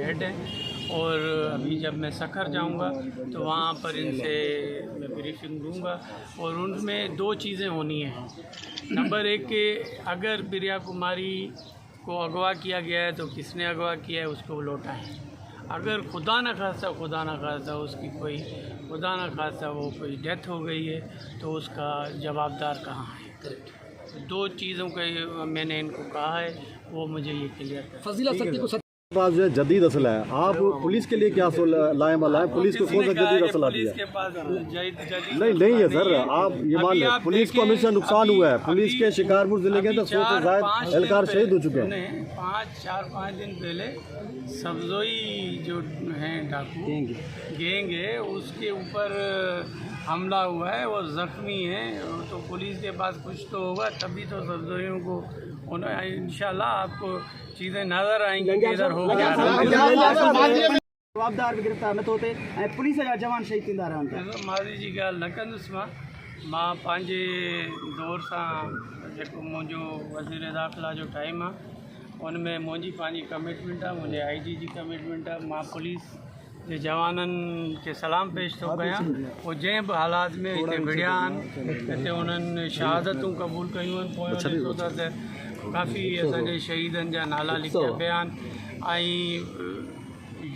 Head हैं, और अभी जब मैं सखर जाऊंगा तो वहाँ पर इनसे मैं ब्रीफिंग लूँगा। और उनमें दो चीज़ें होनी हैं। नंबर एक कि अगर प्रिया कुमारी को अगवा किया गया है तो किसने अगवा किया है उसको लौटाएं। अगर खुदा न खास्ता उसकी कोई खुदा न खास्ता वो कोई डेथ हो गई है तो उसका जवाबदार कहाँ है। दो चीज़ों का मैंने इनको कहा है, वो मुझे ये क्लियर कर। फजीला सत्ती को पास जो है जदीद असला है, आप पुलिस के लिए क्या लाए मलाए? पुलिस को कौन सा जदीद असला दिया? के पास नहीं है सर, आप ये मान लें पुलिस को हमेशा नुकसान हुआ है। पुलिस के शिकारपुर जिले के 100 से ज़्यादा एहलकार शहीद हो चुके हैं। 4-5 दिन पहले सब्जोई जो हैं डाकू गैंग है उसके ऊपर हमला हुआ है, वो ज़ख्मी हैं। तो पुलिस के पास कुछ तो होगा तभी तो सब्जोइयों को इंशाल्लाह आपको चीज़ें नज़र आएंगी कि इधर हो गया। जवाबदार भी गिरफ़्तार न होते ऐं पुलिस जा जवान शहीद थींदा रहनि। माज़ी जी ॻाल्हि न कंदुसि मां पंहिंजे दौर सां जेको मुंहिंजो वज़ीर दाख़िला जो टाइम आहे उन में मुंहिंजी पंहिंजी कमिटमेंट आहे, मुंहिंजे IG जी कमिटमेंट आहे। मां पुलिस जे जवाननि खे सलाम पेश थो कयां, उहो जंहिं बि हालात में हिते विढ़िया आहिनि, हिते उन्हनि शहादतूं क़बूल कयूं आहिनि। पोइ ॾिसो था त काफ़ी असांजे शहीदनि जा नाला लिखिया पिया आहिनि। ऐं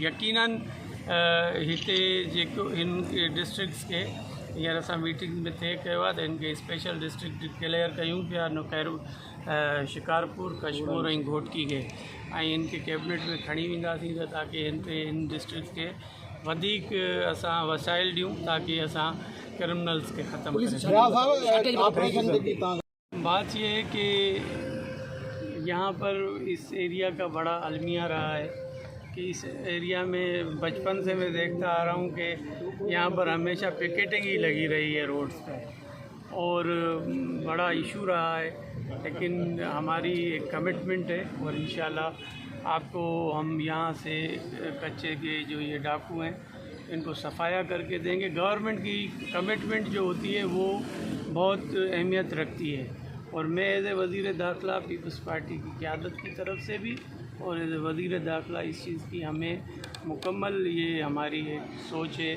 यकीनन हिते जेको हिन डिस्ट्रिक्ट्स खे हींअर असां मीटिंग में तय कयो आहे त हिनखे स्पेशल डिस्ट्रिक्ट डिक्लेयर कयूं पिया, नौखैरू शिकारपुर, कशमोर ऐं घोटकी खे, ऐं इनखे कैबिनेट में खणी वेंदासीं त ताकी इन डिस्ट्रिक्ट खे वधीक असां वसाइल ॾियूं ताकी असां क्रिमिनल्स खे ख़तमु करें। बात ये है कि यहाँ पर इस एरिया का बड़ा अलमिया रहा है कि इस एरिया में बचपन से मैं देखता आ रहा हूँ कि यहाँ पर हमेशा पिकेटिंग ही लगी रही है रोड्स पे, और बड़ा इशू रहा है। लेकिन हमारी एक कमिटमेंट है और इंशाल्लाह आपको हम यहाँ से कच्चे के जो ये डाकू हैं इनको सफाया करके देंगे। गवर्नमेंट की कमिटमेंट जो होती है वो बहुत अहमियत रखती है, और मैं एज ए वज़ीर दाखिला पीपल्स पार्टी की क़यादत की तरफ से भी और एज ए वज़ीर दाखिला इस चीज़ की हमें मुकम्मल ये हमारी एक सोच है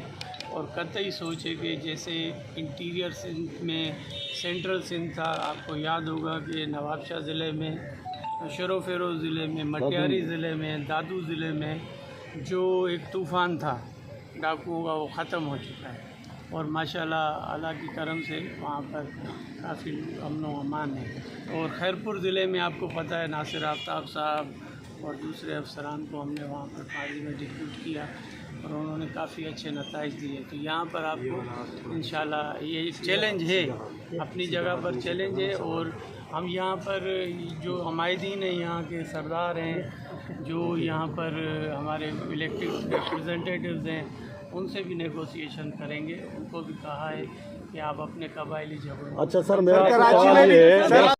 और कतई सोच है कि जैसे इंटीरियर सिंध में सेंट्रल सिंध था, आपको याद होगा कि नवाबशाह ज़िले में, शरो फेरोज़ ज़िले में, मटियारी ज़िले में, दादू ज़िले में जो एक तूफ़ान था डाकुओं का वो ख़त्म हो चुका है, और माशाल्लाह अल्लाह की करम से वहाँ पर काफ़ी अमन व अमान है। और खैरपुर ज़िले में आपको पता है नासिर आफ्ताब साहब और दूसरे अफसरान को हमने वहाँ पर पार्टी में डिप्यूट किया और उन्होंने काफ़ी अच्छे नताइज दिए। तो यहाँ पर आपको इंशाल्लाह ये चैलेंज है, अपनी जगह पर चैलेंज है, और हम यहाँ पर जो हमायदीन हैं, यहाँ के सरदार हैं, जो यहाँ पर हमारे इलेक्टेड रिप्रेजेंटेटिव्स हैं, उनसे भी नेगोशिएशन करेंगे। उनको भी कहा है कि आप अपने कबायली झगड़ों अच्छा सर, मेरा